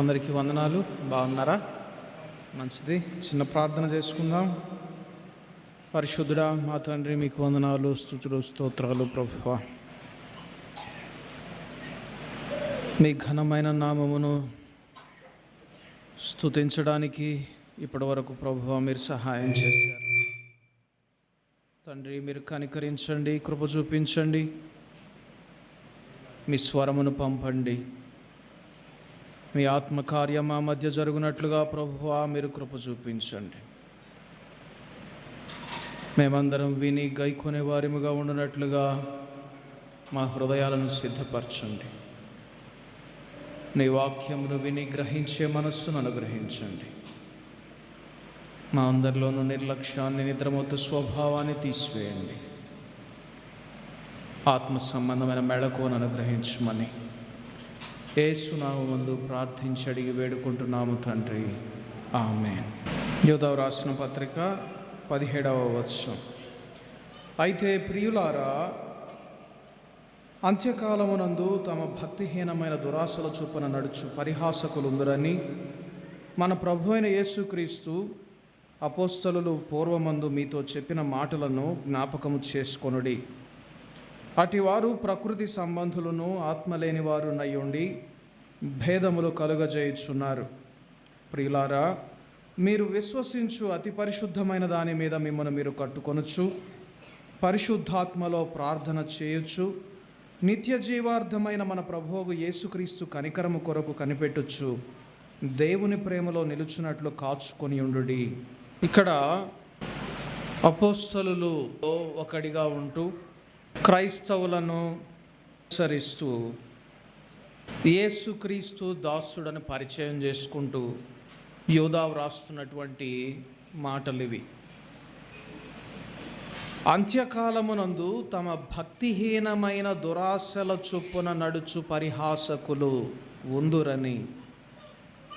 అందరికీ వందనాలు. బాగున్నారా? మంచిది. చిన్న ప్రార్థన చేసుకుందాం. పరిశుద్ధుడా మా తండ్రి, మీకు వందనాలు, స్తుతులు, స్తోత్రాలు ప్రభువా. మీ ఘనమైన నామమును స్తుతించడానికి ఇప్పటి వరకు ప్రభువా మీరు సహాయం చేశారు. తండ్రి, మీరు కనికరించండి, కృప చూపించండి, మీ స్వరమును పంపండి. మీ ఆత్మకార్యం మా మధ్య జరుగునట్లుగా ప్రభువా మీరు కృప చూపించండి. మేమందరం విని గైకొనే వారిముగా ఉండునట్లుగా మా హృదయాలను సిద్ధపరచండి. నీ వాక్యమును విని గ్రహించే మనస్సును అనుగ్రహించండి. మా అందరిలోనూ నిర్లక్ష్యాన్ని, నిద్రమొత్తు స్వభావాన్ని తీసివేయండి. ఆత్మ సంబంధమైన మెళకువను అనుగ్రహించమని యేసు నామమునందు ప్రార్థించి అడిగి వేడుకుంటున్నాము తండ్రి, ఆమేన్. యోదావు రాసిన పత్రిక 17వ వచనం. అయితే ప్రియులారా, అంత్యకాలమునందు తమ భక్తిహీనమైన దురాశల చొప్పున నడుచు పరిహాసకులుందరని మన ప్రభు అయిన యేసుక్రీస్తు అపోస్తలులు పూర్వమందు మీతో చెప్పిన మాటలను జ్ఞాపకము చేసుకొనుడి. అటివారు ప్రకృతి సంబంధులను ఆత్మలేని వారు నయ్యుండి భేదములు కలుగజేయుచున్నారు. ప్రియులారా, మీరు విశ్వసించు అతి పరిశుద్ధమైన దాని మీద మిమ్మల్ని మీరు కట్టుకొనొచ్చు, పరిశుద్ధాత్మలో ప్రార్థన చేయొచ్చు, నిత్య జీవార్థమైన మన ప్రభువు యేసుక్రీస్తు కనికరము కొరకు కనిపెట్టొచ్చు, దేవుని ప్రేమలో నిలుచున్నట్లు కాచుకొని ఉండుడి. ఇక్కడ అపోస్తలులు ఒకడిగా ఉంటూ క్రైస్తవులను అనుసరిస్తూ యేసుక్రీస్తు దాసుడని పరిచయం చేసుకుంటూ యోదావు రాస్తున్నటువంటి మాటలు ఇవి. అంత్యకాలమునందు తమ భక్తిహీనమైన దురాశల చొప్పున నడుచు పరిహాసకులు ఉందురని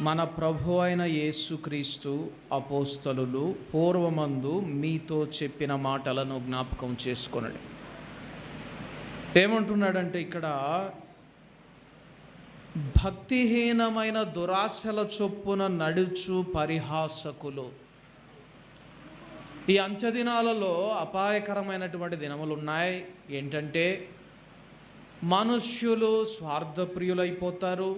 మన ప్రభు అయిన యేసుక్రీస్తు అపోస్తలులు పూర్వమందు మీతో చెప్పిన మాటలను జ్ఞాపకం చేసుకొనండి. ఏమంటున్నాడంటే ఇక్కడ భక్తిహీనమైన దురాశల చొప్పున నడుచు పరిహాసకులు. ఈ అంత్యదినాలలో అపాయకరమైనటువంటి దినములు ఉన్నాయి. ఏంటంటే మనుష్యులు స్వార్థప్రియులైపోతారు,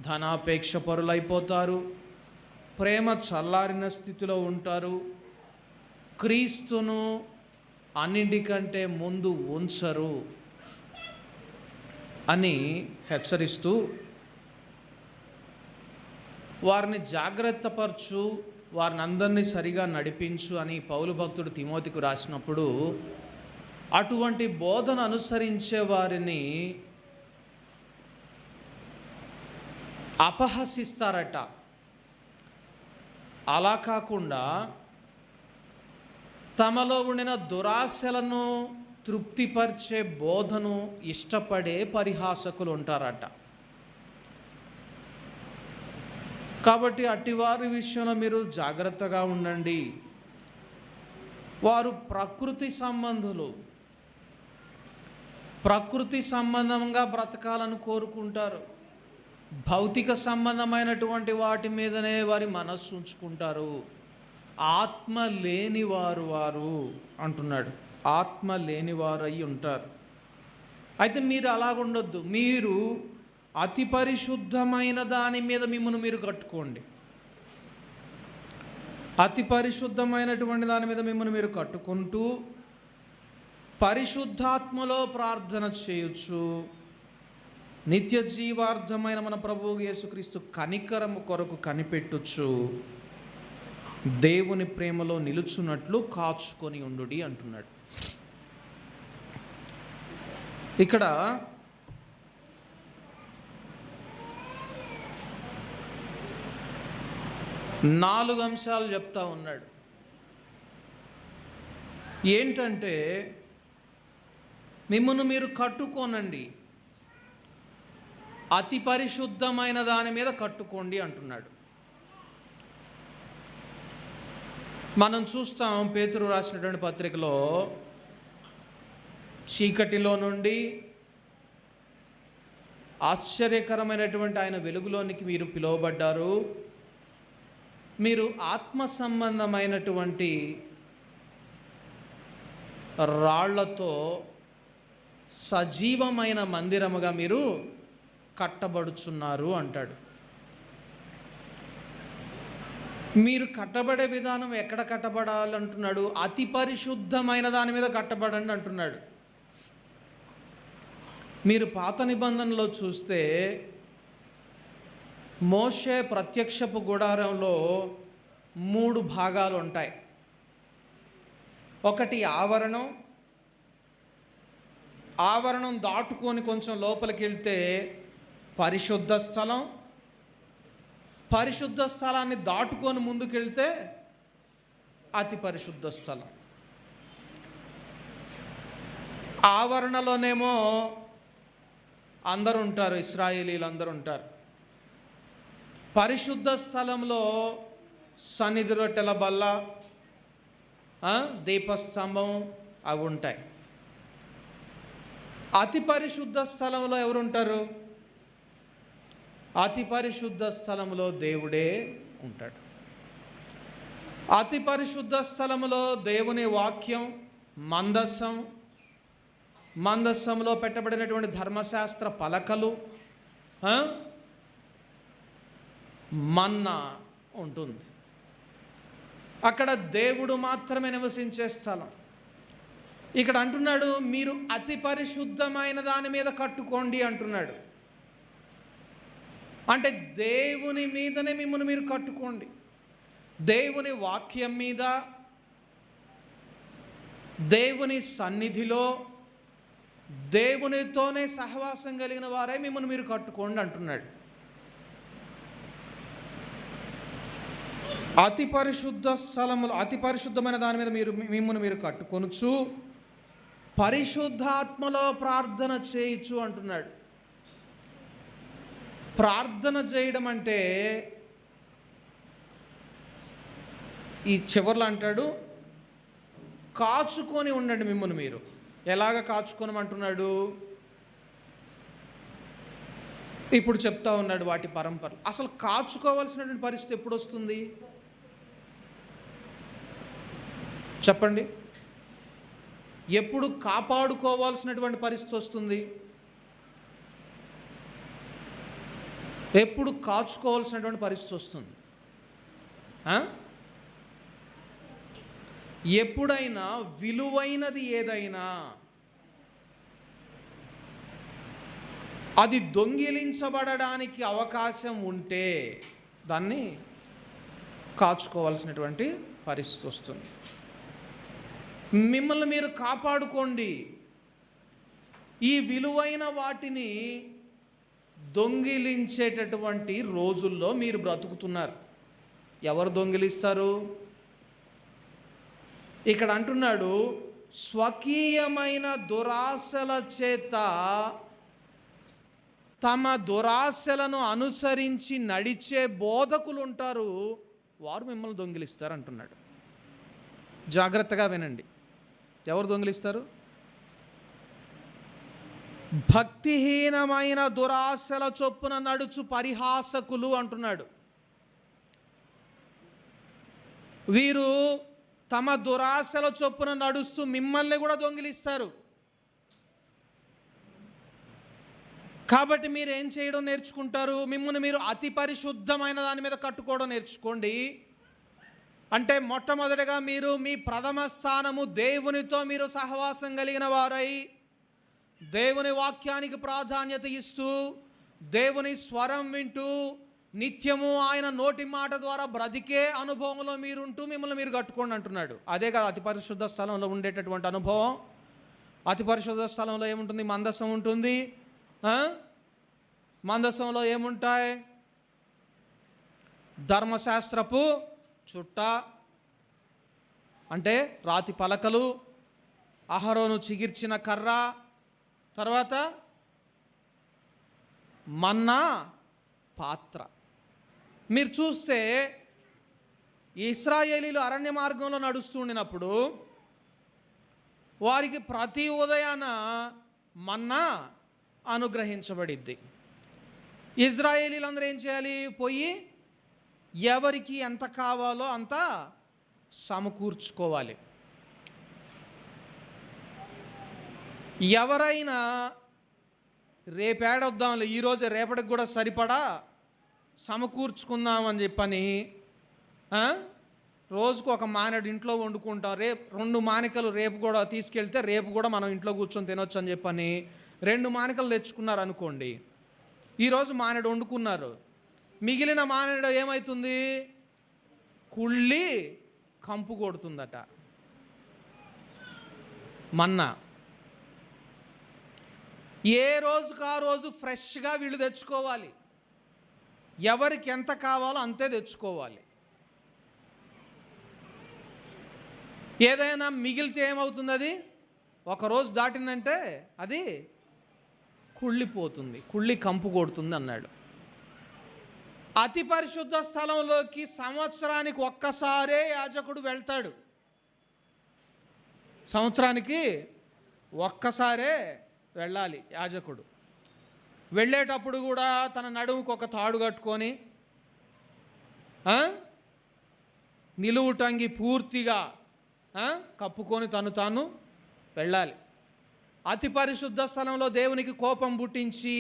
ధనాపేక్ష పరులైపోతారు, ప్రేమ చల్లారిన స్థితిలో ఉంటారు, క్రీస్తును అన్నింటికంటే ముందు ఉంచరు అని హెచ్చరిస్తూ వారిని జాగ్రత్తపరచు, వారిని అందరినీ సరిగా నడిపించు అని పౌలు భక్తుడు తిమోతికి రాసినప్పుడు అటువంటి బోధన అనుసరించే వారిని అపహసిస్తారట. అలా కాకుండా తమలో ఉండిన దురాశలను తృప్తిపరిచే బోధను ఇష్టపడే పరిహాసకులు ఉంటారట. కాబట్టి అట్టివారి విషయంలో మీరు జాగ్రత్తగా ఉండండి. వారు ప్రకృతి సంబంధులు, ప్రకృతి సంబంధంగా బ్రతకాలని కోరుకుంటారు. భౌతిక సంబంధమైనటువంటి వాటి మీదనే వారి మనస్సు ఉంచుకుంటారు. ఆత్మ లేనివారు వారు అంటున్నాడు. ఆత్మ లేనివారు అయి ఉంటారు. అయితే మీరు అలాగుండొద్దు. మీరు అతి పరిశుద్ధమైన దాని మీద మిమ్మల్ని మీరు కట్టుకోండి. అతి పరిశుద్ధమైనటువంటి దాని మీద మిమ్మల్ని మీరు కట్టుకుంటూ పరిశుద్ధాత్మలో ప్రార్థన చేయొచ్చు, నిత్య జీవార్థమైన మన ప్రభువు యేసుక్రీస్తు కనికరము కొరకు కనిపెట్టొచ్చు, దేవుని ప్రేమలో నిలుచున్నట్లు కాచుకొని ఉండుడి అంటున్నాడు. ఇక్కడ నాలుగు అంశాలు చెప్తా ఉన్నాడు. ఏంటంటే మిమ్మల్ని మీరు కట్టుకోనండి, అతి పరిశుద్ధమైన దాని మీద కట్టుకోండి అంటున్నాడు. మనం చూస్తాం పేతురు రాసినటువంటి పత్రికలో చీకటిలో నుండి ఆశ్చర్యకరమైనటువంటి ఆయన వెలుగులోనికి మీరు పిలువబడ్డారు. మీరు ఆత్మ సంబంధమైనటువంటి రాళ్లతో సజీవమైన మందిరముగా మీరు కట్టబడుచున్నారు అంటాడు. మీరు కట్టబడే విధానం ఎక్కడ కట్టబడాలంటున్నాడు? అతి పరిశుద్ధమైన దాని మీద కట్టబడండి అంటున్నాడు. మీరు పాత నిబంధనలో చూస్తే మోషే ప్రత్యక్షపు గుడారంలో 3 భాగాలు ఉంటాయి. ఒకటి ఆవరణం దాటుకొని కొంచెం లోపలికి వెళ్తే పరిశుద్ధ స్థలం, పరిశుద్ధ స్థలాన్ని దాటుకొని ముందుకెళ్తే అతి పరిశుద్ధ స్థలం. ఆవరణలోనేమో అందరూ ఉంటారు, ఇశ్రాయేలీలు అందరూ ఉంటారు. పరిశుద్ధ స్థలంలో సన్నిధి రొట్టెల బల్ల, దీపస్తంభం అవి ఉంటాయి. అతి పరిశుద్ధ స్థలంలో ఎవరుంటారు? అతి పరిశుద్ధ స్థలంలో దేవుడే ఉంటాడు. అతి పరిశుద్ధ స్థలంలో దేవుని వాక్యం, మందస్సంలో పెట్టబడినటువంటి ధర్మశాస్త్ర పలకలు, మన్నా ఉంటుంది. అక్కడ దేవుడు మాత్రమే నివసించే స్థలం. ఇక్కడ అంటున్నాడు, మీరు అతి పరిశుద్ధమైన దాని మీద కట్టుకోండి అంటున్నాడు. అంటే దేవుని మీదనే మిమ్మల్ని మీరు కట్టుకోండి. దేవుని వాక్యం మీద, దేవుని సన్నిధిలో, దేవునితోనే సహవాసం కలిగిన వారే మిమ్మల్ని మీరు కట్టుకోండి అంటున్నాడు. అతి పరిశుద్ధ స్థలములు, అతి పరిశుద్ధమైన దాని మీద మిమ్మల్ని మీరు కట్టుకొనుచు పరిశుద్ధాత్మలో ప్రార్థన చేయొచ్చు అంటున్నాడు. ప్రార్థన చేయడం అంటే ఈ చివర్లో అంటాడు, కాచుకొని ఉండండి మిమ్మల్ని మీరు. ఎలాగ కాచుకోనమంటున్నాడు? ఇప్పుడు చెప్తా ఉన్నాడు వాటి పరంపర. అసలు కాచుకోవాల్సినటువంటి పరిస్థితి ఎప్పుడు వస్తుంది చెప్పండి? ఎప్పుడు కాపాడుకోవాల్సినటువంటి పరిస్థితి వస్తుంది? ఎప్పుడు కాచుకోవాల్సినటువంటి పరిస్థితి వస్తుంది? ఎప్పుడైనా విలువైనది ఏదైనా అది దొంగిలించబడడానికి అవకాశం ఉంటే దాన్ని కాచుకోవాల్సినటువంటి పరిస్థితి వస్తుంది. మిమ్మల్ని మీరు కాపాడుకోండి. ఈ విలువైన వాటిని దొంగిలించేటటువంటి రోజుల్లో మీరు బ్రతుకుతున్నారు. ఎవరు దొంగిలిస్తారు? ఇక్కడ అంటున్నాడు, స్వకీయమైన దురాశల చేత తమ దురాశలను అనుసరించి నడిచే బోధకులు ఉంటారు, వారు మిమ్మల్ని దొంగిలిస్తారు అంటున్నాడు. జాగ్రత్తగా వినండి. ఎవరు దొంగిలిస్తారు? భక్తిహీనమైన దురాశల చొప్పున నడుచు పరిహాసకులు అంటున్నాడు. వీరు తమ దురాశల చొప్పున నడుస్తూ మిమ్మల్ని కూడా దొంగిలిస్తారు. కాబట్టి మీరు ఏం చేయడం నేర్చుకుంటారు? మిమ్మల్ని మీరు అతి పరిశుద్ధమైన దాని మీద కట్టుకోవడం నేర్చుకోండి. అంటే మొట్టమొదటిగా మీరు మీ ప్రథమ స్థానము దేవునితో మీరు సహవాసం కలిగిన వారై, దేవుని వాక్యానికి ప్రాధాన్యత ఇస్తూ, దేవుని స్వరం వింటూ, నిత్యము ఆయన నోటి మాట ద్వారా బ్రతికే అనుభవంలో మీరుంటూ మిమ్మల్ని మీరు కట్టుకోండి అంటున్నాడు. అదే కదా అతి పరిశుద్ధ స్థలంలో ఉండేటటువంటి అనుభవం. అతి పరిశుద్ధ స్థలంలో ఏముంటుంది? మందసం ఉంటుంది. మందసంలో ఏముంటాయి? ధర్మశాస్త్రపు చుట్ట, అంటే రాతి పలకలు, అహరోను చిగిర్చిన కర్ర, తర్వాత మన్నా పాత్ర. మీరు చూస్తే ఇశ్రాయేలీలు అరణ్య మార్గంలో నడుస్తూ ఉండినప్పుడు వారికి ప్రతి ఉదయాన మన్నా అనుగ్రహించబడిద్ది. ఇజ్రాయేలీలందరూ ఏం చేయాలి? పోయి ఎవరికి ఎంత కావాలో అంత సమకూర్చుకోవాలి. ఎవరైనా రేపేడొద్దాంలే, ఈరోజు రేపటికి కూడా సరిపడా సమకూర్చుకుందామని చెప్పని రోజుకు ఒక మానేడు ఇంట్లో వండుకుంటాం, రేపు 2 మానికలు రేపు కూడా తీసుకెళ్తే రేపు కూడా మనం ఇంట్లో కూర్చొని తినొచ్చు అని చెప్పని 2 మానికలు తెచ్చుకున్నారు అనుకోండి. ఈరోజు మానేడు వండుకున్నారు, మిగిలిన మానేడు ఏమవుతుంది? కుళ్ళి కంపు కొడుతుందట. మన్నా ఏ రోజుకు ఆ రోజు ఫ్రెష్గా వీళ్ళు తెచ్చుకోవాలి, ఎవరికి ఎంత కావాలో అంతే తెచ్చుకోవాలి. ఏదైనా మిగిలితే ఏమవుతుంది? అది ఒకరోజు దాటిందంటే అది కుళ్ళిపోతుంది, కుళ్ళి కంపు కొడుతుంది అన్నాడు. అతి పరిశుద్ధ స్థలంలోకి సంవత్సరానికి ఒక్కసారే యాజకుడు వెళ్తాడు. సంవత్సరానికి ఒక్కసారే వెళ్ళాలి యాజకుడు. వెళ్ళేటప్పుడు కూడా తన నడుముకు ఒక తాడు కట్టుకొని నిలువుటంగి పూర్తిగా కప్పుకొని తాను వెళ్ళాలి. అతి పరిశుద్ధ స్థలంలో దేవునికి కోపం పుట్టించి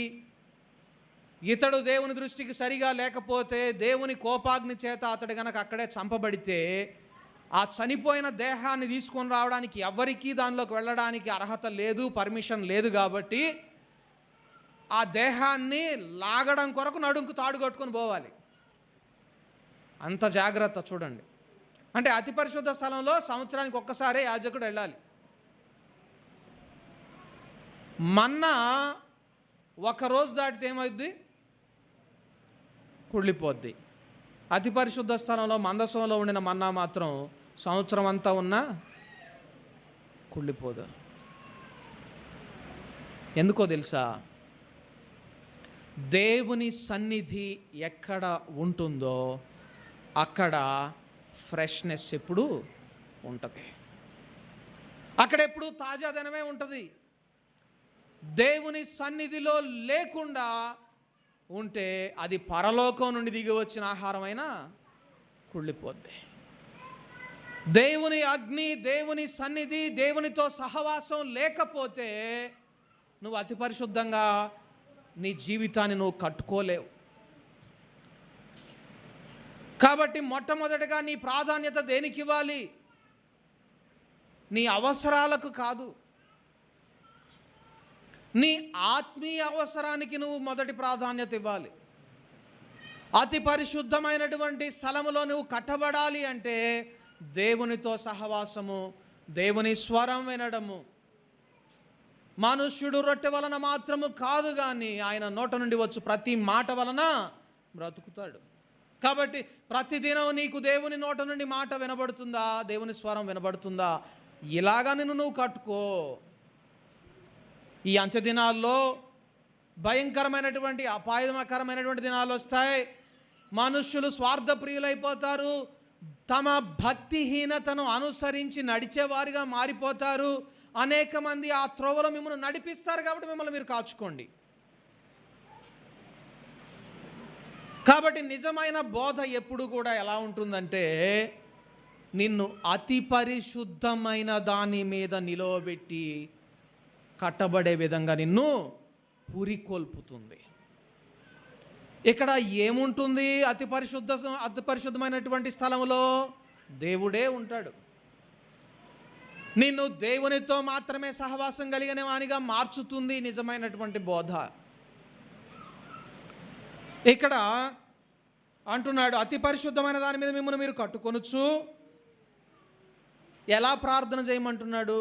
ఇతడు దేవుని దృష్టికి సరిగా లేకపోతే దేవుని కోపాగ్ని చేత అతడు గనక అక్కడే చంపబడితే ఆ చనిపోయిన దేహాన్ని తీసుకొని రావడానికి ఎవరికీ దానిలోకి వెళ్ళడానికి అర్హత లేదు, పర్మిషన్ లేదు. కాబట్టి ఆ దేహాన్ని లాగడం కొరకు నడుంకు తాడు కట్టుకొని పోవాలి. అంత జాగ్రత్త చూడండి. అంటే అతి పరిశుద్ధ స్థలంలో సంవత్సరానికి ఒక్కసారే యాజకుడు వెళ్ళాలి. మన్నా ఒకరోజు దాటితే ఏమైద్ది? కుళ్ళిపోద్ది. అతి పరిశుద్ధ స్థలంలో మందసంలో ఉండిన మన్నా మాత్రం సంవత్సరం అంతా ఉన్నా కుళ్ళిపోదు. ఎందుకో తెలుసా? దేవుని సన్నిధి ఎక్కడ ఉంటుందో అక్కడ ఫ్రెష్నెస్ ఎప్పుడు ఉంటుంది, అక్కడెప్పుడు తాజాదనమే ఉంటుంది. దేవుని సన్నిధిలో లేకుండా ఉంటే అది పరలోకం నుండి దిగి వచ్చిన ఆహారమైనా కుళ్ళిపోద్ది. దేవుని అగ్ని, దేవుని సన్నిధి, దేవునితో సహవాసం లేకపోతే నువ్వు అతి పరిశుద్ధంగా నీ జీవితాన్ని నువ్వు కట్టుకోలేవు. కాబట్టి మొట్టమొదటిగా నీ ప్రాధాన్యత దేనికి ఇవ్వాలి? నీ అవసరాలకు కాదు, నీ ఆత్మీయ అవసరానికి నువ్వు మొదటి ప్రాధాన్యత ఇవ్వాలి. అతి పరిశుద్ధమైనటువంటి స్థలములో నువ్వు కట్టబడాలి అంటే దేవునితో సహవాసము, దేవుని స్వరం వినడము. మనుష్యుడు రొట్టె వలన మాత్రము కాదు కానీ ఆయన నోట నుండి వచ్చు ప్రతి మాట వలన బ్రతుకుతాడు. కాబట్టి ప్రతిదినం నీకు దేవుని నోట నుండి మాట వినబడుతుందా, దేవుని స్వరం వినబడుతుందా? ఇలాగా నువ్వు కట్టుకో. ఈ అంత్య దినాల్లో భయంకరమైనటువంటి అపాయకరమైనటువంటి దినాలు వస్తాయి. మనుష్యులు స్వార్థప్రియులైపోతారు, తమ భక్తిహీనతను అనుసరించి నడిచేవారిగా మారిపోతారు. అనేక మంది ఆ త్రోవలో మిమ్మల్ని నడిపిస్తారు. కాబట్టి మిమ్మల్ని మీరు కాచుకోండి. కాబట్టి నిజమైన బోధ ఎప్పుడు కూడా ఎలా ఉంటుందంటే నిన్ను అతి పరిశుద్ధమైన దాని మీద నిలవబెట్టి కట్టబడే విధంగా నిన్ను పురికొల్పుతుంది. ఇక్కడ ఏముంటుంది? అతి పరిశుద్ధమైనటువంటి స్థలంలో దేవుడే ఉంటాడు. నిన్ను దేవునితో మాత్రమే సహవాసం కలిగిన వానిగా మార్చుతుంది నిజమైనటువంటి బోధ. ఇక్కడ అంటున్నాడు, అతి పరిశుద్ధమైన దాని మీద మిమ్మల్ని మీరు కట్టుకొనొచ్చు. ఎలా ప్రార్థన చేయమంటున్నాడు?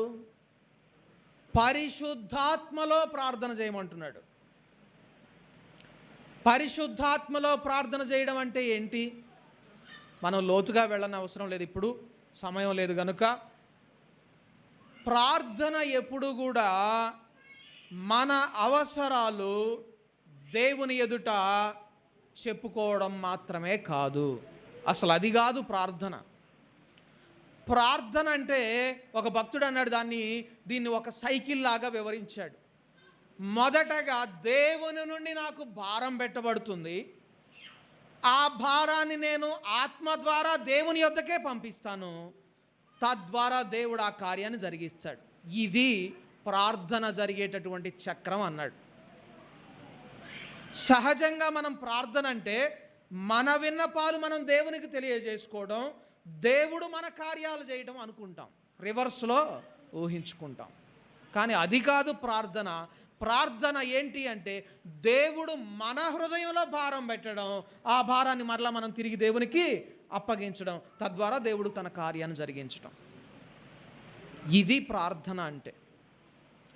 పరిశుద్ధాత్మలో ప్రార్థన చేయమంటున్నాడు. పరిశుద్ధాత్మలో ప్రార్థన చేయడం అంటే ఏంటి? మనం లోతుగా వెళ్ళని అవసరం లేదు, ఇప్పుడు సమయం లేదు కనుక. ప్రార్థన ఎప్పుడు కూడా మన అవసరాలు దేవుని ఎదుట చెప్పుకోవడం మాత్రమే కాదు. అసలు అది కాదు ప్రార్థన. ప్రార్థన అంటే ఒక భక్తుడు అన్నాడు, దీన్ని ఒక సైకిల్ లాగా వివరించాడు. మొదటగా దేవుని నుండి నాకు భారం పెట్టబడుతుంది. ఆ భారాన్ని నేను ఆత్మ ద్వారా దేవుని యొద్దకే పంపిస్తాను. తద్వారా దేవుడు ఆ కార్యాన్ని జరిగిస్తాడు. ఇది ప్రార్థన జరిగేటటువంటి చక్రం అన్నాడు. సహజంగా మనం ప్రార్థన అంటే మన విన్నపాలు మనం దేవునికి తెలియజేసుకోవడం, దేవుడు మన కార్యాలు చేయడం అనుకుంటాం, రివర్స్లో ఊహించుకుంటాం. కానీ అది కాదు ప్రార్థన. ప్రార్థన ఏంటి అంటే దేవుడు మన హృదయంలో భారం పెట్టడం, ఆ భారాన్ని మరలా మనం తిరిగి దేవునికి అప్పగించడం, తద్వారా దేవుడు తన కార్యాన్ని జరిగించడం. ఇది ప్రార్థన అంటే.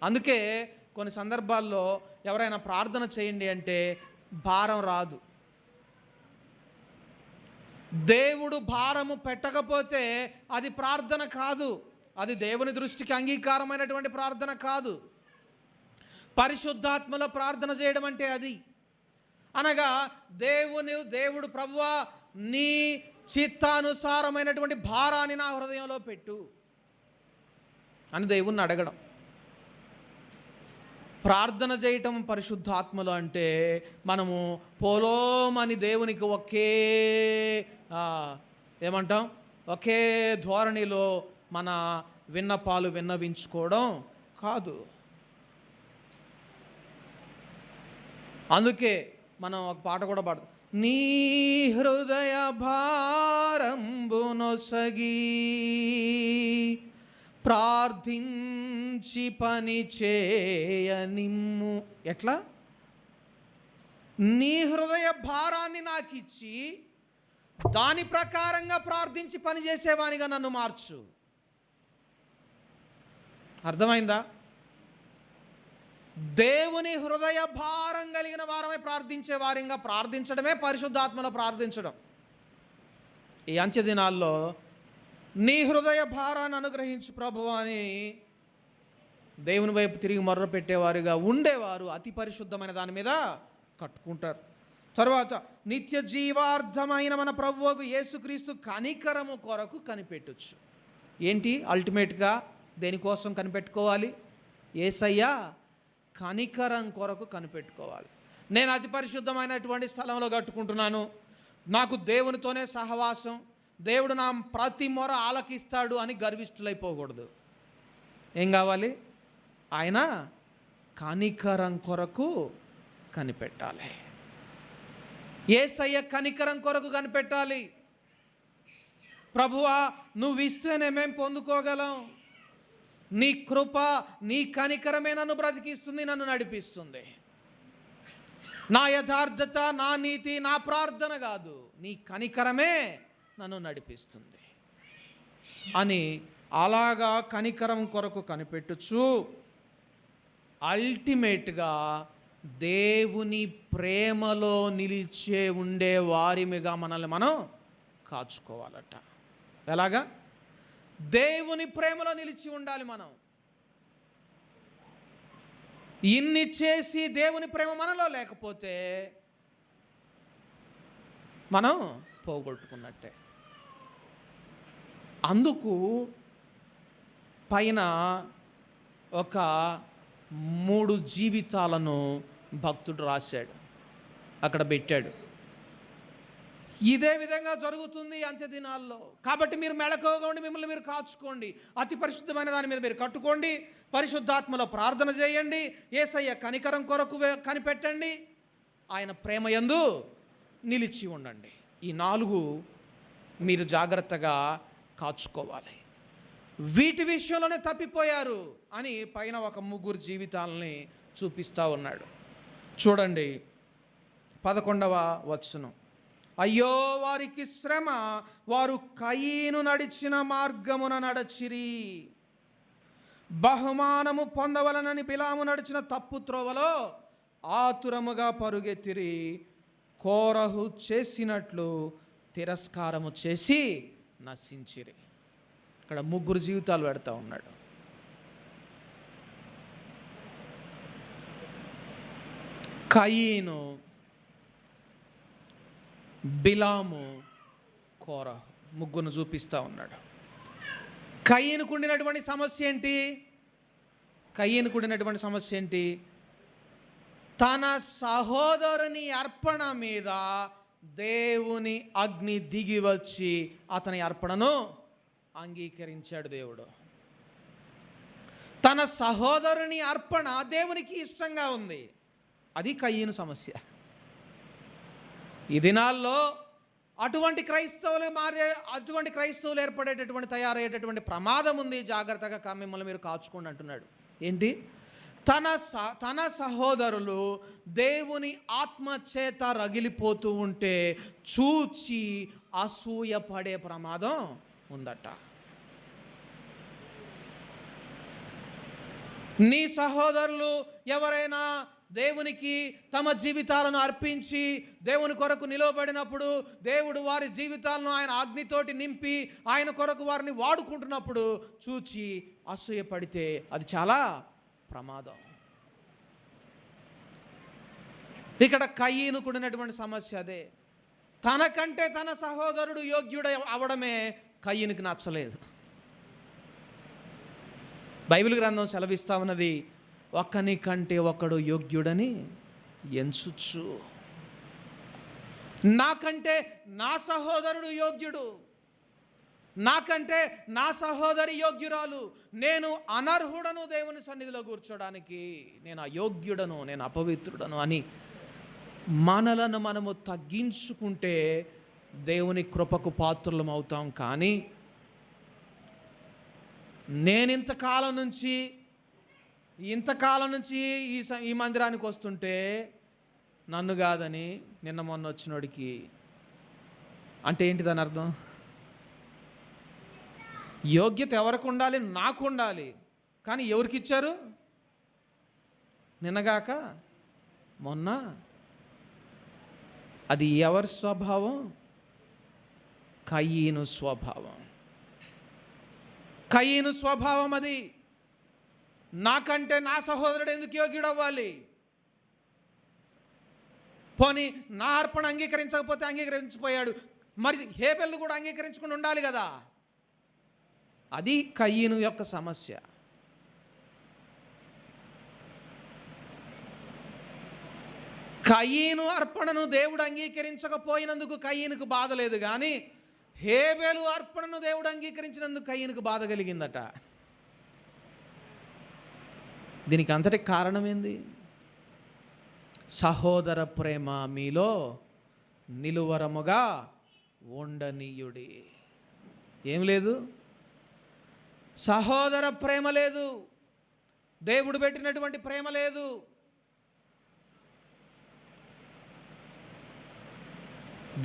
అందుకే కొన్ని సందర్భాల్లో ఎవరైనా ప్రార్థన చేయండి అంటే భారం రాదు. దేవుడు భారము పెట్టకపోతే అది ప్రార్థన కాదు, అది దేవుని దృష్టికి అంగీకారమైనటువంటి ప్రార్థన కాదు. పరిశుద్ధాత్మలో ప్రార్థన చేయడం అంటే అది. అనగా దేవుడు ప్రభువా నీ చిత్తానుసారమైనటువంటి భారాన్ని నా హృదయంలో పెట్టు అని దేవుణ్ణి అడగడం. ప్రార్థన చేయటం పరిశుద్ధాత్మలో అంటే మనము పోలోమని దేవునికి ఒకే ధోరణిలో మన విన్నపాలు విన్నవించుకోవడం కాదు. అందుకే మనం ఒక పాట కూడా పాడతాం. నీ హృదయ భారంబునొసగి ప్రార్థించి పని చేయనిమ్ము. ఎట్లా? నీ హృదయ భారాన్ని నాకు ఇచ్చి దాని ప్రకారంగా ప్రార్థించి పని చేసేవానిగా నన్ను మార్చు. అర్థమైందా? దేవుని హృదయ భారం కలిగిన వారమే ప్రార్థించే వారిగా ప్రార్థించడమే పరిశుద్ధాత్మలో ప్రార్థించడం. ఈ అంత్య దినాల్లో నీ హృదయ భారాన్ని అనుగ్రహించు ప్రభువా అని దేవుని వైపు తిరిగి మొర్ర పెట్టేవారుగా ఉండేవారు అతి పరిశుద్ధమైన దాని మీద కట్టుకుంటారు. తర్వాత నిత్య జీవార్థమైన మన ప్రభువుకు యేసుక్రీస్తు కనికరము కొరకు కనిపెట్టొచ్చు. ఏంటి అల్టిమేట్గా దేనికోసం కనిపెట్టుకోవాలి? యేసయ్య కనికరం కొరకు కనిపెట్టుకోవాలి. నేను అతి పరిశుద్ధమైనటువంటి స్థలంలో కట్టుకుంటున్నాను, నాకు దేవునితోనే సహవాసం, దేవుడు నా ప్రతి మొర ఆలకిస్తాడు అని గర్విష్ఠులైపోకూడదు. ఏం కావాలి? ఆయన కనికరం కొరకు కనిపెట్టాలి. యేసయ్య కనికరం కొరకు కనిపెట్టాలి. ప్రభువా నువ్వు ఇస్తేనే మేము పొందుకోగలం, నీ కృప నీ కనికరమే నన్ను బ్రతికిస్తుంది, నన్ను నడిపిస్తుంది. నా యథార్థత నా నీతి నా ప్రార్థన కాదు, నీ కనికరమే నన్ను నడిపిస్తుంది అని అలాగా కనికరం కొరకు కనిపెట్టుచు అల్టిమేట్గా దేవుని ప్రేమలో నిలిచే ఉండే వారిమిగా మనల్ని మనం కాచుకోవాలట. ఎలాగా? దేవుని ప్రేమలో నిలిచి ఉండాలి మనం. ఇన్ని చేసి దేవుని ప్రేమ మనలో లేకపోతే మనం పోగొట్టుకున్నట్టే. అందుకు పైన ఒక 3 జీవితాలను భక్తుడు రాశాడు, అక్కడ పెట్టాడు. ఇదే విధంగా జరుగుతుంది అంత్య దినాల్లో. కాబట్టి మీరు మెళకువగా ఉండి మిమ్మల్ని మీరు కాచుకోండి, అతి పరిశుద్ధమైన దాని మీద మీరు కట్టుకోండి, పరిశుద్ధాత్మలో ప్రార్థన చేయండి, యేసయ్య కనికరం కొరకు కనిపెట్టండి, ఆయన ప్రేమ యందు నిలిచి ఉండండి. ఈ 4 మీరు జాగ్రత్తగా కాచుకోవాలి. వీటి విషయంలోనే తప్పిపోయారు అని పైన ఒక 3 జీవితాలని చూపిస్తూ ఉన్నాడు. చూడండి 11వ వచనం. అయ్యో వారికి శ్రమ, వారు కయీను నడిచిన మార్గమున నడచిరి, బహుమానము పొందవలనని బిలాము నడిచిన తప్పు త్రోవలో ఆతురముగా పరుగెత్తిరి, కోరహు చేసినట్లు తిరస్కారము చేసి నశించిరి. ఇక్కడ 3 జీవితాలు పెడతా ఉన్నాడు. కయీను, బిలాము, కోరహు, 3 చూపిస్తూ ఉన్నాడు. కయీనుకు ఉండినటువంటి సమస్య ఏంటి? తన సహోదరుని అర్పణ మీద దేవుని అగ్ని దిగి వచ్చి అతని అర్పణను అంగీకరించాడు దేవుడు. తన సహోదరుని అర్పణ దేవునికి ఇష్టంగా ఉంది. అది కయ్యను సమస్య. ఈ దినాల్లో అటువంటి క్రైస్తవులు ఏర్పడేటటువంటి తయారయ్యేటటువంటి ప్రమాదం ఉంది. జాగ్రత్తగా మిమ్మల్ని మీరు కాచుకోండి అంటున్నాడు. ఏంటి? తన సహోదరులు దేవుని ఆత్మ చేత రగిలిపోతూ ఉంటే చూచి అసూయ పడే ప్రమాదం ఉందట. నీ సహోదరులు ఎవరైనా దేవునికి తమ జీవితాలను అర్పించి దేవుని కొరకు నిలవబడినప్పుడు, దేవుడు వారి జీవితాలను ఆయన అగ్నితోటి నింపి ఆయన కొరకు వారిని వాడుకుంటున్నప్పుడు చూచి అసూయ పడితే అది చాలా ప్రమాదం. ఇక్కడ కయీనుకు ఉన్నటువంటి సమస్య అదే. తనకంటే తన సహోదరుడు యోగ్యుడు అవడమే కయీనుకి నచ్చలేదు. బైబిల్ గ్రంథం సెలవిస్తా ఉన్నది, ఒకని కంటే ఒకడు యోగ్యుడని ఎంచుచు. నాకంటే నా సహోదరుడు యోగ్యుడు, నాకంటే నా సహోదరి యోగ్యురాలు, నేను అనర్హుడను దేవుని సన్నిధిలో కూర్చోడానికి, నేను అయోగ్యుడను, నేను అపవిత్రుడను అని మనలను మనము తగ్గించుకుంటే దేవుని కృపకు పాత్రులం అవుతాం. కానీ నేను ఇంతకాలం నుంచి ఈ మందిరానికి వస్తుంటే నన్ను కాదని నిన్న మొన్న వచ్చినోడికి అంటే ఏంటి దాని అర్థం? యోగ్యత ఎవరికి ఉండాలి? నాకు ఉండాలి. కానీ ఎవరికి ఇచ్చారు? నిన్నగాక మొన్న. అది ఎవరి స్వభావం? కయీను స్వభావం. కయీను స్వభావం అది. నాకంటే నా సహోదరుడు ఎందుకు యోగ్యుడు అవ్వాలి? పోనీ నా అర్పణ అంగీకరించకపోతే అంగీకరించిపోయాడు, మరి హేబెలు కూడా అంగీకరించుకుని ఉండాలి కదా. అది కయీను యొక్క సమస్య. కయీను అర్పణను దేవుడు అంగీకరించకపోయినందుకు కయీనుకు బాధ లేదు, కానీ హేబెలు అర్పణను దేవుడు అంగీకరించినందుకు కయీనుకు బాధ కలిగిందట. దీనికి అంతటి కారణం ఏంది? సహోదర ప్రేమ మీలో నిలువరముగా ఉండనీయుడి. ఏం లేదు? సహోదర ప్రేమ లేదు, దేవుడు పెట్టినటువంటి ప్రేమ లేదు.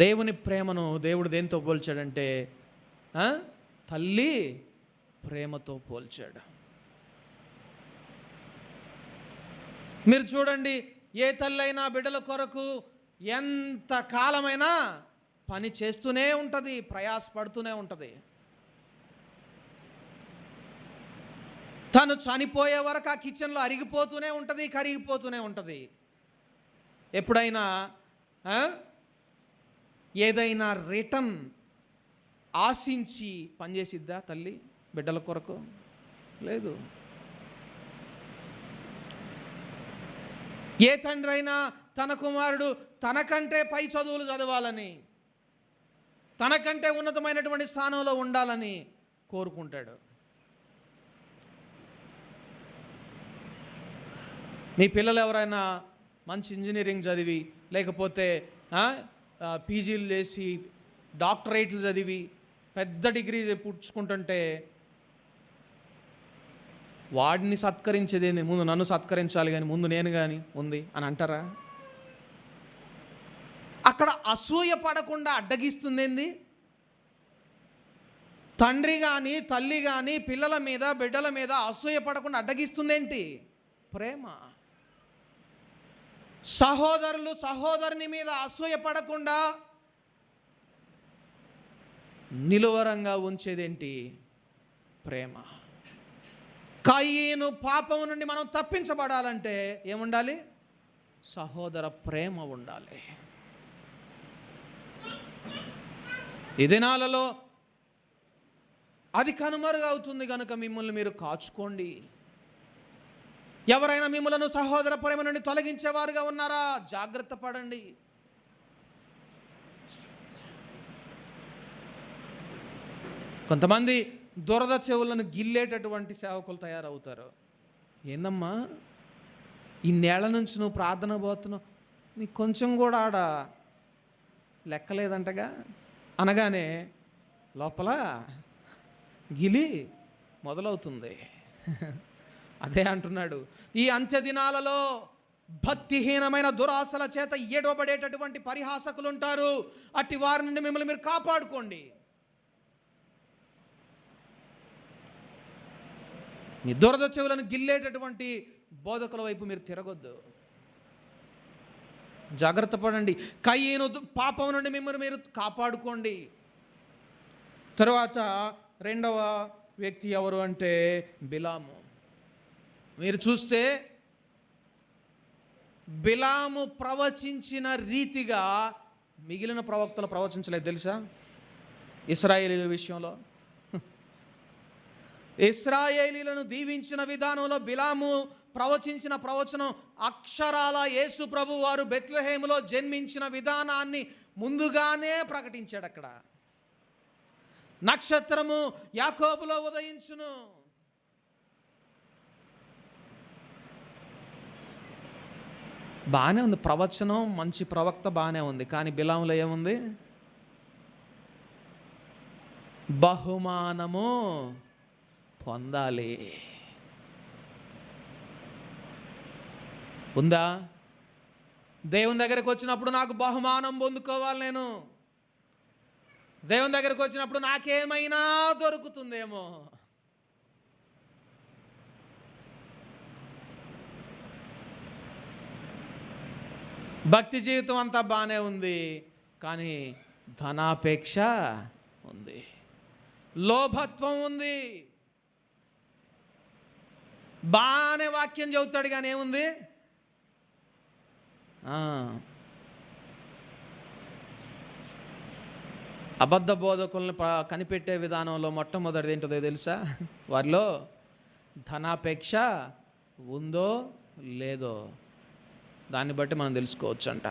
దేవుని ప్రేమను దేవుడు దేంతో పోల్చాడంటే తల్లి ప్రేమతో పోల్చాడు. మీరు చూడండి, ఏ తల్లైనా బిడ్డల కొరకు ఎంత కాలమైనా పని చేస్తూనే ఉంటుంది, ప్రయాసపడుతూనే ఉంటుంది. తను చనిపోయే వరకు ఆ కిచెన్లో అరిగిపోతూనే ఉంటుంది, కరిగిపోతూనే ఉంటుంది. ఎప్పుడైనా ఏదైనా రిటర్న్ ఆశించి పనిచేసిద్దా తల్లి బిడ్డల కొరకు? లేదు. ఏ తండ్రి అయినా తన కుమారుడు తనకంటే పై చదువులు చదవాలని, తనకంటే ఉన్నతమైనటువంటి స్థానంలో ఉండాలని కోరుకుంటాడు. మీ పిల్లలు ఎవరైనా మంచి ఇంజనీరింగ్ చదివి, లేకపోతే పీజీలు చేసి డాక్టరేట్లు చదివి పెద్ద డిగ్రీ పుచ్చుకుంటుంటే వాడిని సత్కరించేది ముందు నన్ను సత్కరించాలి కానీ ముందు నేను కానీ ఉంది అని అంటారా? అక్కడ అసూయ పడకుండా అడ్డగిస్తుంది ఏంది? తండ్రి కానీ తల్లి కానీ పిల్లల మీద బిడ్డల మీద అసూయ పడకుండా అడ్డగిస్తుంది ఏంటి? ప్రేమ. సహోదరులు సహోదరుని మీద అసూయ పడకుండా నిలువరంగా ఉంచేదేంటి? ప్రేమ. కయీను పాపము నుండి మనం తప్పించబడాలంటే ఏముండాలి? సహోదర ప్రేమ ఉండాలి. ఈ దినాలలో అది కనుమరుగవుతుంది కనుక మిమ్మల్ని మీరు కాచుకోండి. ఎవరైనా మిమ్మలను సహోదర ప్రేమ నుండి తొలగించేవారుగా ఉన్నారా? జాగ్రత్త పడండి. కొంతమంది దురద చెవులను గిల్లేటటువంటి సేవకులు తయారవుతారు. ఏందమ్మా, ఇన్నేళ్ల నుంచి నువ్వు ప్రార్థన పోతున్నావు, నీకు కొంచెం కూడా ఆడ లెక్కలేదంటగా అనగానే లోపల గిలి మొదలవుతుంది. అదే అంటున్నాడు, ఈ అంత్య దినాలలో భక్తిహీనమైన దురాశల చేత ఏడవబడేటటువంటి పరిహాసకులు ఉంటారు. అట్టి వారి నుండి మిమ్మల్ని మీరు కాపాడుకోండి. మీ దురద చెవులను గిల్లేటటువంటి బోధకుల వైపు మీరు తిరగొద్దు. జాగ్రత్త పడండి. కయీను పాపం నుండి మిమ్మల్ని మీరు కాపాడుకోండి. తరువాత రెండవ వ్యక్తి ఎవరు అంటే బిలాము. మీరు చూస్తే బిలాము ప్రవచించిన రీతిగా మిగిలిన ప్రవక్తలు ప్రవచించలేదు తెలుసా? ఇశ్రాయేలీల విషయంలో ఇశ్రాయేలీలను దీవించిన విధానంలో బిలాము ప్రవచించిన ప్రవచనం అక్షరాల యేసు ప్రభు వారు బెత్లెహేములో జన్మించిన విధానాన్ని ముందుగానే ప్రకటించాడు. అక్కడ నక్షత్రము యాకోబులో ఉదయించును. బాగానే ఉంది ప్రవచనం, మంచి ప్రవక్త బాగానే ఉంది. కానీ బిలాములో ఏముంది? బహుమానము పొందాలి. ఉందా? దేవుని దగ్గరకు వచ్చినప్పుడు నాకు బహుమానం పొందుకోవాలి, నేను దేవుని దగ్గరకు వచ్చినప్పుడు నాకేమైనా దొరుకుతుందేమో. భక్తి జీవితం అంతా బాగానే ఉంది, కానీ ధనాపేక్ష ఉంది, లోభత్వం ఉంది. బాగానే వాక్యం చెబుతాడు, కానీ ఏముంది? అబద్ధ బోధకులను కనిపెట్టే విధానంలో మొట్టమొదటిది ఏంటో తెలుసా? వారిలో ధనాపేక్ష ఉందో లేదో దాన్ని బట్టి మనం తెలుసుకోవచ్చంట.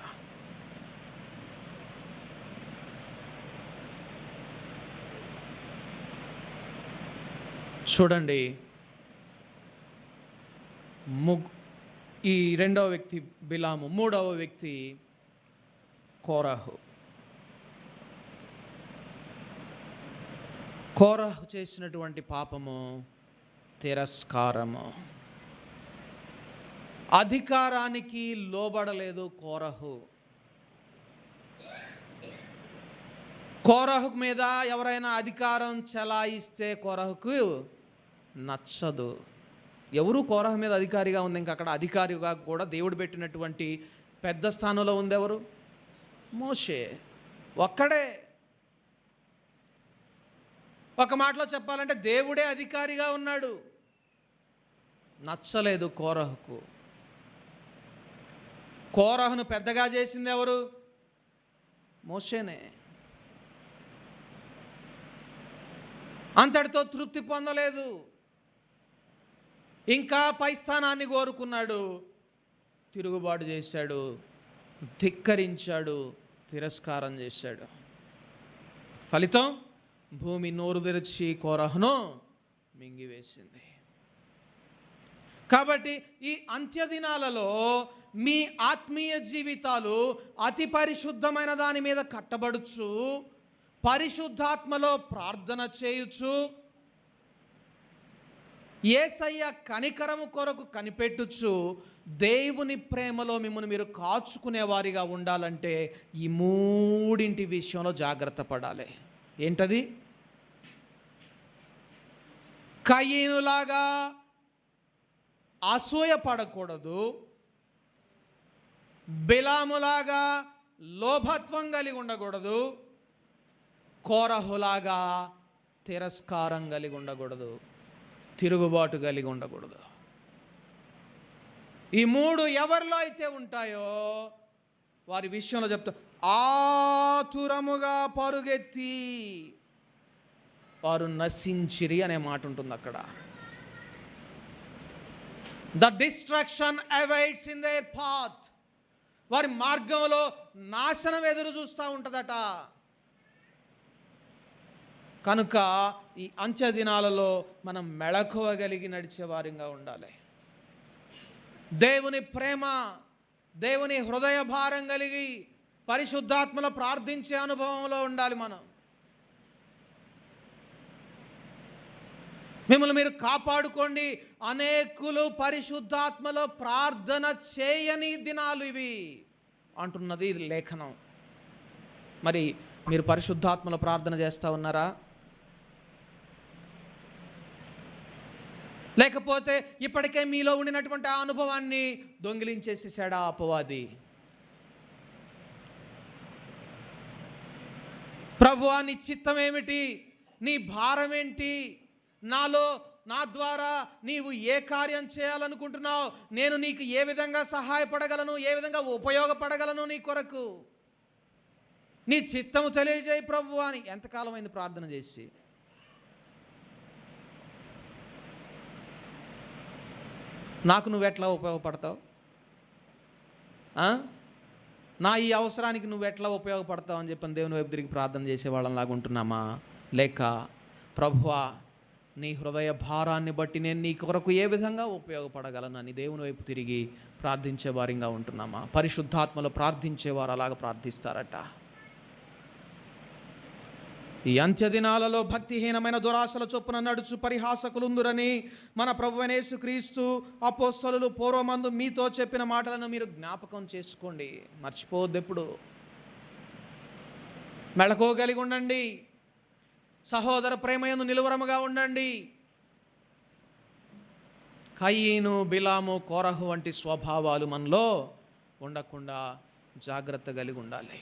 చూడండి, ఈ రెండవ వ్యక్తి బిలాము, మూడవ వ్యక్తి కోరహు. కోరహు చేసినటువంటి పాపము తిరస్కారము. అధికారానికి లోబడలేదు కోరహు. కోరహు మీద ఎవరైనా అధికారం చెలాయిస్తే కోరహుకు నచ్చదు. ఎవరు కోరహు మీద అధికారిగా ఉంది? ఇంకా అక్కడ అధికారిగా కూడా దేవుడు పెట్టినటువంటి పెద్ద స్థానంలో ఉంది ఎవరు? మోషే ఒక్కడే. ఒక మాటలో చెప్పాలంటే దేవుడే అధికారిగా ఉన్నాడు. నచ్చలేదు కోరహుకు. కోరహును పెద్దగా చేసింది ఎవరు? మోషేనే. అంతటితో తృప్తి పొందలేదు, ఇంకా పై స్థానాన్ని కోరుకున్నాడు. తిరుగుబాటు చేశాడు, ధిక్కరించాడు, తిరస్కారం చేశాడు. ఫలితం భూమి నోరు తెరిచి కోరహును మింగివేసింది. కాబట్టి ఈ అంత్య దినాలలో మీ ఆత్మీయ జీవితాలు అతి పరిశుద్ధమైన దాని మీద కట్టబడుచు, పరిశుద్ధాత్మలో ప్రార్థన చేయుచు, యేసయ్య కనికరము కొరకు కనిపెట్టుచు, దేవుని ప్రేమలో మిమ్మల్ని మీరు కాచుకునేవారిగా ఉండాలంటే ఈ మూడింటి విషయంలో జాగ్రత్త పడాలి. ఏంటది? కయీనులాగా అసూయ పడకూడదు, బిలాములాగా లోభత్వం కలిగి ఉండకూడదు, కోరహులాగా తిరస్కారం కలిగి ఉండకూడదు, తిరుగుబాటు కలిగి ఉండకూడదు. ఈ మూడు ఎవరిలో అయితే ఉంటాయో వారి విషయంలో చెప్తా, ఆతురముగా పరుగెత్తి వారు నశించిరి అనే మాట ఉంటుంది అక్కడ. The destruction awaits in there path. వారి మార్గంలో నాశనం ఎదురు చూస్తూ ఉంటుందట. కనుక ఈ అంత్య దినాలలో మనం మెళకువగలిగి నడిచే వారిగా ఉండాలి. దేవుని ప్రేమ, దేవుని హృదయ భారం కలిగి పరిశుద్ధాత్మలో ప్రార్థించే అనుభవంలో ఉండాలి. మనం మిమ్మల్ని మీరు కాపాడుకోండి. అనేకులు పరిశుద్ధాత్మలో ప్రార్థన చేయని దినాలు ఇవి అంటున్నది లేఖనం. మరి మీరు పరిశుద్ధాత్మలో ప్రార్థన చేస్తూ ఉన్నారా? లేకపోతే ఇప్పటికే మీలో ఉండినటువంటి ఆ అనుభవాన్ని దొంగిలించేసేసాడా అపవాది? ప్రభువా, నీ చిత్తం ఏమిటి? నీ భారం ఏంటి? నా ద్వారా నీవు ఏ కార్యం చేయాలనుకుంటున్నావు? నేను నీకు ఏ విధంగా సహాయపడగలను? ఏ విధంగా ఉపయోగపడగలను? నీ కొరకు నీ చిత్తము తెలియజేయి ప్రభువా అని ఎంతకాలమైంది ప్రార్థన చేసి? నాకు నువ్వెట్లా ఉపయోగపడతావు? నా ఈ అవసరానికి నువ్వెట్లా ఉపయోగపడతావు అని చెప్పని దేవుని వైపు తిరిగి ప్రార్థన చేసేవాళ్ళంలాగా ఉంటున్నామా? లేక ప్రభువా, నీ హృదయ భారాన్ని బట్టి నేను నీ కొరకు ఏ విధంగా ఉపయోగపడగలను అని దేవుని వైపు తిరిగి ప్రార్థించే వారిగా ఉంటున్నామా? పరిశుద్ధాత్మలో ప్రార్థించేవారు అలాగ ప్రార్థిస్తారట. ఈ అంత్య దినాలలో భక్తిహీనమైన దురాశల చొప్పున నడుచు పరిహాసకులుందురని మన ప్రభువైన యేసుక్రీస్తు అపోస్తలులు పూర్వమందు మీతో చెప్పిన మాటలను మీరు జ్ఞాపకం చేసుకోండి. మర్చిపోవద్దు. ఎప్పుడు మెళకువగలిగి ఉండండి. సహోదర ప్రేమయందు నిలువరముగా ఉండండి. కయీను, బిలాము, కోరహు వంటి స్వభావాలు మనలో ఉండకుండా జాగ్రత్త కలిగి ఉండాలి.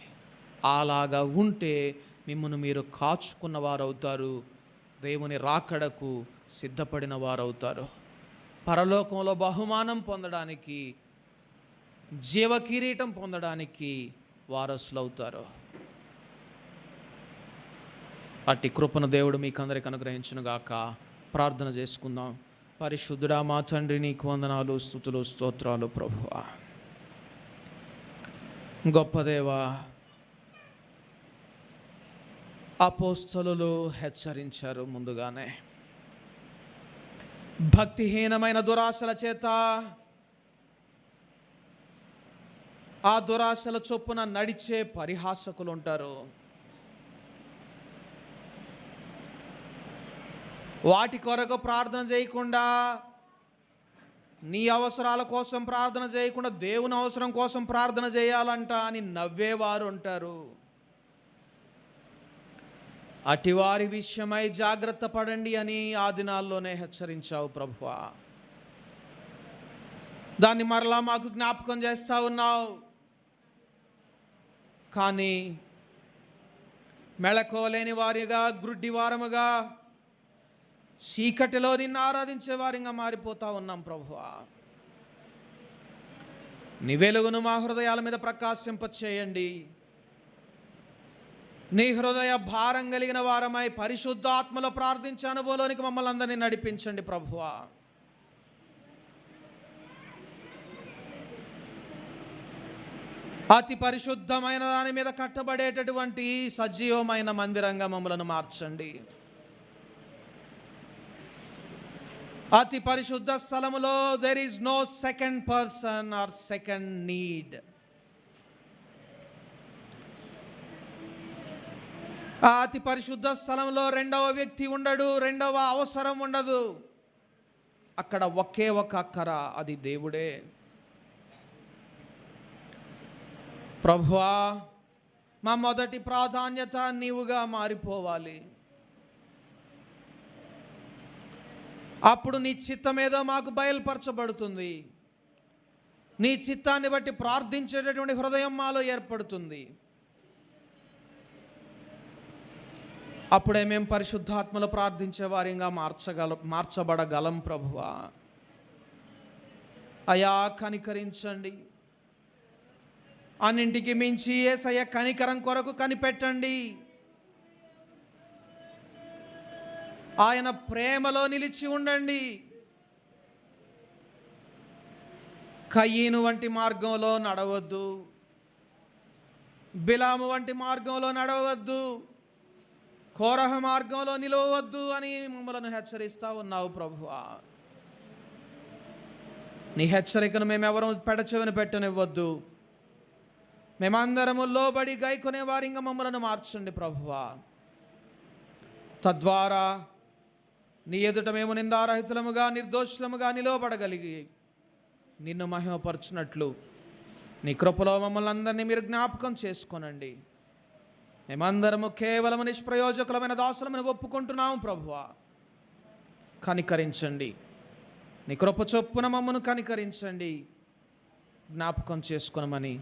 అలాగా ఉంటే మిమ్మల్ని మీరు కాచుకున్న వారవుతారు. దేవుని రాకడకు సిద్ధపడిన వారవుతారు. పరలోకంలో బహుమానం పొందడానికి, జీవ కిరీటం పొందడానికి వారసులవుతారు. అట్టి కృపను దేవుడు మీకు అందరికి అనుగ్రహించునుగాక. ప్రార్థన చేసుకుందాం. పరిశుద్ధుడా మా తండ్రి, నీకు వందనాలు, స్తుతులు, స్తోత్రాలు ప్రభువా. గొప్ప దేవా, అపోస్తలులు హెచ్చరించారు ముందుగానే. భక్తిహీనమైన దురాశల చేత, ఆ దురాశల చొప్పున నడిచే పరిహాసకులు ఉంటారు. వాటి కొరకు ప్రార్థన చేయకుండా, నీ అవసరాల కోసం ప్రార్థన చేయకుండా దేవుని అవసరం కోసం ప్రార్థన చేయాలంట అని నవ్వేవారు ఉంటారు. అటివారి విషయమై జాగ్రత్త పడండి అని ఆ దినాల్లోనే హెచ్చరించావు ప్రభువా. దాన్ని మరలా మాకు జ్ఞాపకం చేస్తూ ఉన్నావు. కానీ మెళకువలేని వారిగా, గ్రుడ్డి వారముగా, చీకటిలో నిన్ను ఆరాధించే వారిగా మారిపోతా ఉన్నాం ప్రభువా. నీ వెలుగును మా హృదయాల మీద ప్రకాశింపచేయండి. నీ హృదయ భారం కలిగిన వారమై పరిశుద్ధాత్మలో ప్రార్థించే అనుభవంలోనికి మమ్మల్ని అందరినీ నడిపించండి ప్రభువా. అతి పరిశుద్ధమైన దాని మీద కట్టబడేటటువంటి సజీవమైన మందిరంగా మమ్మలను మార్చండి. అతి పరిశుద్ధ స్థలములో there is no second person or second need. ఆ అతి పరిశుద్ధ స్థలంలో రెండవ వ్యక్తి ఉండడు, రెండవ అవసరం ఉండదు. అక్కడ ఒకే ఒక అక్కర, అది దేవుడే. ప్రభువా, మా మొదటి ప్రాధాన్యత నీవుగా మారిపోవాలి. అప్పుడు నీ చిత్తం ఏదో మాకు బయలుపరచబడుతుంది. నీ చిత్తాన్ని బట్టి ప్రార్థించేటటువంటి హృదయం మాలో ఏర్పడుతుంది. అప్పుడే మేము పరిశుద్ధాత్మలో ప్రార్థించే వారిగా మార్చబడగలం ప్రభువా. అయా కనికరించండి. అన్నింటికి మించి యేసయ్య కనికరం కొరకు కనిపెట్టండి. ఆయన ప్రేమలో నిలిచి ఉండండి. కయీను వంటి మార్గంలో నడవద్దు, బిలాము వంటి మార్గంలో నడవద్దు, కోరహ మార్గంలో నిలవద్దు అని మమ్మలను హెచ్చరిస్తూ ఉన్నావు ప్రభువా. నీ హెచ్చరికను మేమెవరూ పెడచెవిన పెట్టనివ్వద్దు. మేమందరము లోబడి గైకొనే వారిగా మమ్మలను మార్చండి ప్రభువా. తద్వారా నీ ఎదుట మేము నిందారహితులముగా నిర్దోషులముగా నిలవబడగలిగి నిన్ను మహిమపరచునట్లు నీ కృపలో మమ్మల్ని అందరినీ మీరు జ్ఞాపకం చేసుకోనండి. మేమందరము కేవలము నిష్ప్రయోజకులమైన దాసులమని ఒప్పుకుంటున్నాము ప్రభువా. కనికరించండి, నీ కృప చొప్పున మమ్మను కనికరించండి, జ్ఞాపకం చేసుకొనమని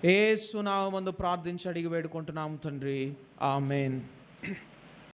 యేసు నామమున ప్రార్థించి అడిగి వేడుకుంటున్నాము తండ్రి. ఆమేన్.